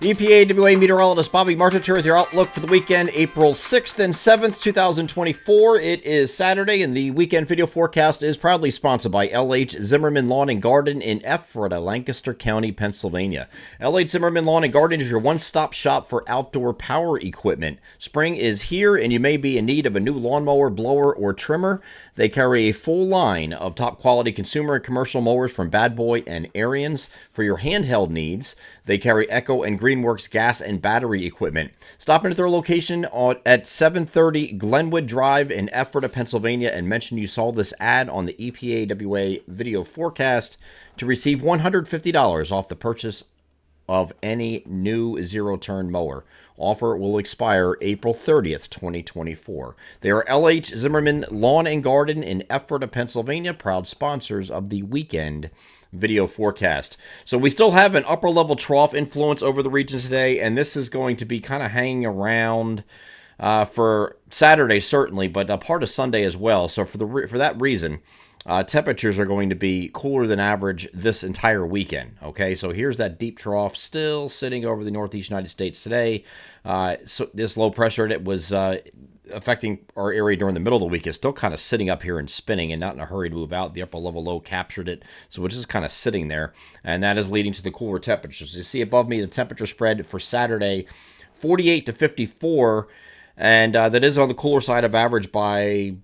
EPAWA meteorologist Bobby Martiter with your outlook for the weekend, April 6th and 7th, 2024. It is Saturday, and the weekend video forecast is proudly sponsored by L.H. Zimmerman Lawn and Garden in Ephrata, Lancaster County, Pennsylvania. L.H. Zimmerman Lawn and Garden is your one-stop shop for outdoor power equipment. Spring is here, and you may be in need of a new lawnmower, blower, or trimmer. They carry a full line of top-quality consumer and commercial mowers from Bad Boy and Ariens. For your handheld needs, they carry Echo and Greenworks gas and battery equipment. Stop into their location at 730 Glenwood Drive in Ephrata, Pennsylvania, and mention you saw this ad on the EPAWA video forecast to receive $150 off the purchase of any new zero-turn mower. Offer will expire April 30th, 2024. They are L.H. Zimmerman Lawn and Garden in Ephrata, Pennsylvania, proud sponsors of the weekend video forecast. So we still have an upper-level trough influence over the region today, and this is going to be kind of hanging around for Saturday, certainly, but a part of Sunday as well. So for that reason, temperatures are going to be cooler than average this entire weekend. Okay, so here's that deep trough still sitting over the northeast United States today. So this low pressure that was affecting our area during the middle of the week is still kind of sitting up here and spinning and not in a hurry to move out. The upper level low captured it, so it's just kind of sitting there, and that is leading to the cooler temperatures. You see above me the temperature spread for Saturday, 48 to 54, and that is on the cooler side of average by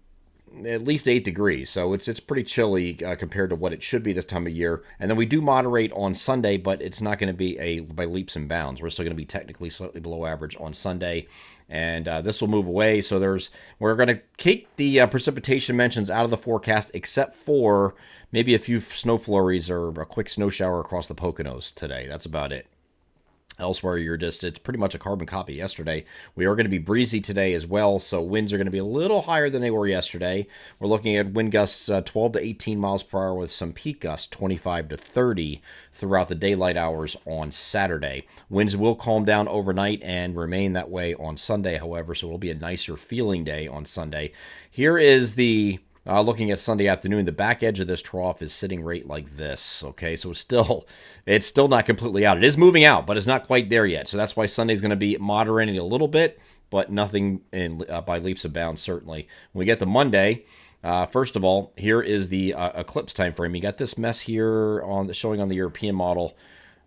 at least 8 degrees, so it's pretty chilly compared to what it should be this time of year. And then we do moderate on Sunday, but it's not going to be by leaps and bounds. We're still going to be technically slightly below average on Sunday, and this will move away. So we're going to keep the precipitation mentions out of the forecast, except for maybe a few snow flurries or a quick snow shower across the Poconos today. That's about it. Elsewhere, it's pretty much a carbon copy yesterday. We are going to be breezy today as well, so winds are going to be a little higher than they were yesterday. We're looking at wind gusts 12 to 18 miles per hour with some peak gusts 25 to 30 throughout the daylight hours on Saturday. Winds will calm down overnight and remain that way on Sunday, however, so it'll be a nicer feeling day on Sunday. Here is the looking at Sunday afternoon, the back edge of this trough is sitting right like this. Okay, so it's still not completely out. It is moving out, but it's not quite there yet. So that's why Sunday's going to be moderating a little bit, but nothing by leaps and bounds, certainly. When we get to Monday, first of all, here is the eclipse time frame. You got this mess here showing on the European model.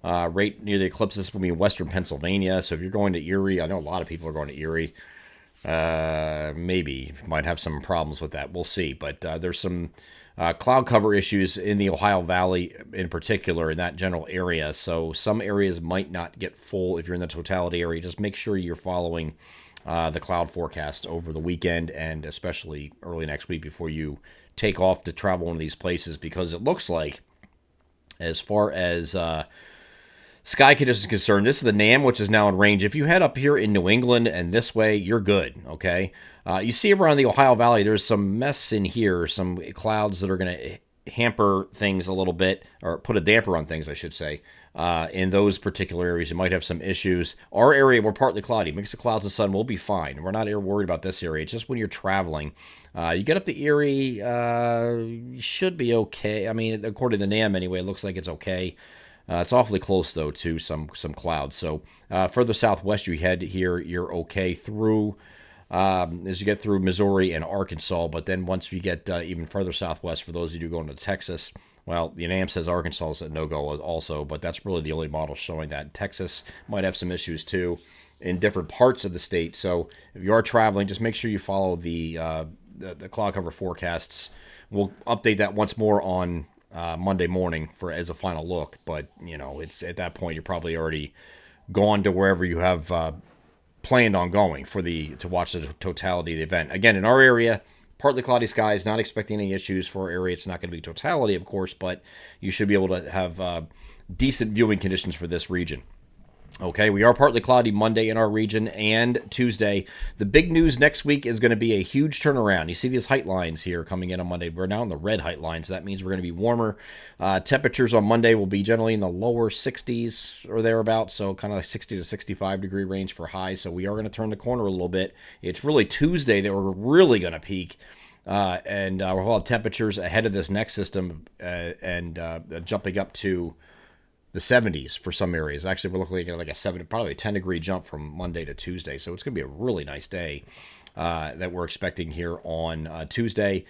Right near the eclipse. This will be in western Pennsylvania. So if you're going to Erie, I know a lot of people are going to Erie. Maybe might have some problems with that. We'll see. But there's some cloud cover issues in the Ohio Valley in particular, in that general area. So some areas might not get full if you're in the totality area. Just make sure you're following the cloud forecast over the weekend and especially early next week before you take off to travel one of these places, because it looks like, as far as sky conditions concerned, this is the NAM, which is now in range. If you head up here in New England and this way, you're good, okay? You see around the Ohio Valley, there's some mess in here, some clouds that are going to hamper things a little bit, or put a damper on things, I should say. In those particular areas, you might have some issues. Our area, we're partly cloudy. Mix of clouds and sun, we'll be fine. We're not worried about this area. It's just when you're traveling. You get up to Erie, you should be okay. I mean, according to NAM anyway, it looks like it's okay. It's awfully close, though, to some clouds. So further southwest you head here, you're okay through as you get through Missouri and Arkansas. But then once you get even further southwest, for those of you going to Texas, well, the NAM says Arkansas is a no-go also, but that's really the only model showing that. Texas might have some issues, too, in different parts of the state. So if you are traveling, just make sure you follow the cloud cover forecasts. We'll update that once more on Monday morning as a final look, but it's at that point you're probably already gone to wherever you have planned on going to watch the totality of the event. Again, in our area, partly cloudy skies, not expecting any issues for our area. It's not going to be totality, of course, but you should be able to have decent viewing conditions for this region. Okay, we are partly cloudy Monday in our region and Tuesday. The big news next week is going to be a huge turnaround. You see these height lines here coming in on Monday. We're now in the red height lines. That means we're going to be warmer. Temperatures on Monday will be generally in the lower 60s or thereabouts, so kind of like 60 to 65 degree range for highs. So we are going to turn the corner a little bit. It's really Tuesday that we're really going to peak. And we'll have temperatures ahead of this next system and jumping up to the 70s for some areas. Actually, we're looking at like a 7, probably a 10-degree jump from Monday to Tuesday. So it's going to be a really nice day that we're expecting here on Tuesday.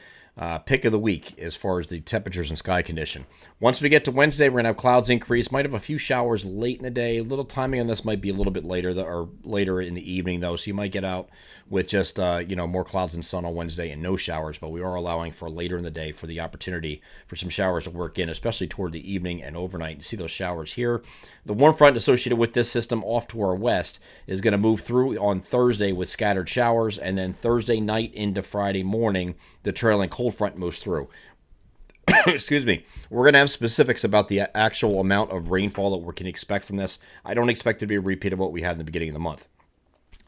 Pick of the week as far as the temperatures and sky condition. Once we get to Wednesday, we're going to have clouds increase. Might have a few showers late in the day. A little timing on this might be a little bit later or later in the evening, though. So you might get out with just, more clouds and sun on Wednesday and no showers. But we are allowing for later in the day for the opportunity for some showers to work in, especially toward the evening and overnight. You see those showers here. The warm front associated with this system off to our west is going to move through on Thursday with scattered showers. And then Thursday night into Friday morning, the trailing cold front moves through. Excuse me. We're going to have specifics about the actual amount of rainfall that we can expect from this. I don't expect it to be a repeat of what we had in the beginning of the month.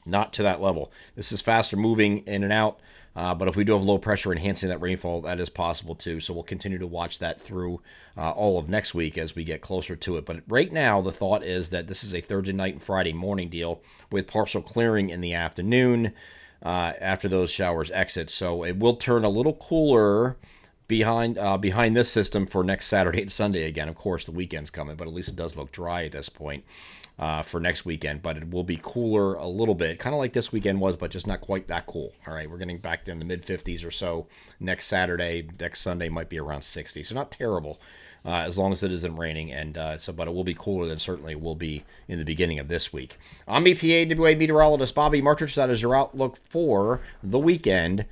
Not to that level. This is faster moving in and out, but if we do have low pressure enhancing that rainfall, that is possible too. So we'll continue to watch that through all of next week as we get closer to it. But right now, the thought is that this is a Thursday night and Friday morning deal with partial clearing in the afternoon after those showers exit. So it will turn a little cooler behind this system for next Saturday and Sunday again. Of course, the weekend's coming, but at least it does look dry at this point for next weekend. But it will be cooler a little bit, kind of like this weekend was, but just not quite that cool. All right, we're getting back in the mid-50s or so next Saturday. Next Sunday might be around 60, so not terrible. As long as it isn't raining, and but it will be cooler than certainly it will be in the beginning of this week. I'm EPAWA meteorologist Bobby Martich. That is your outlook for the weekend,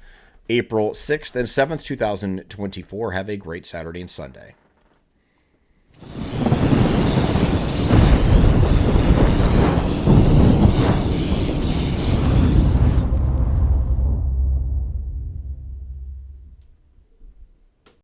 April 6th and 7th, 2024. Have a great Saturday and Sunday.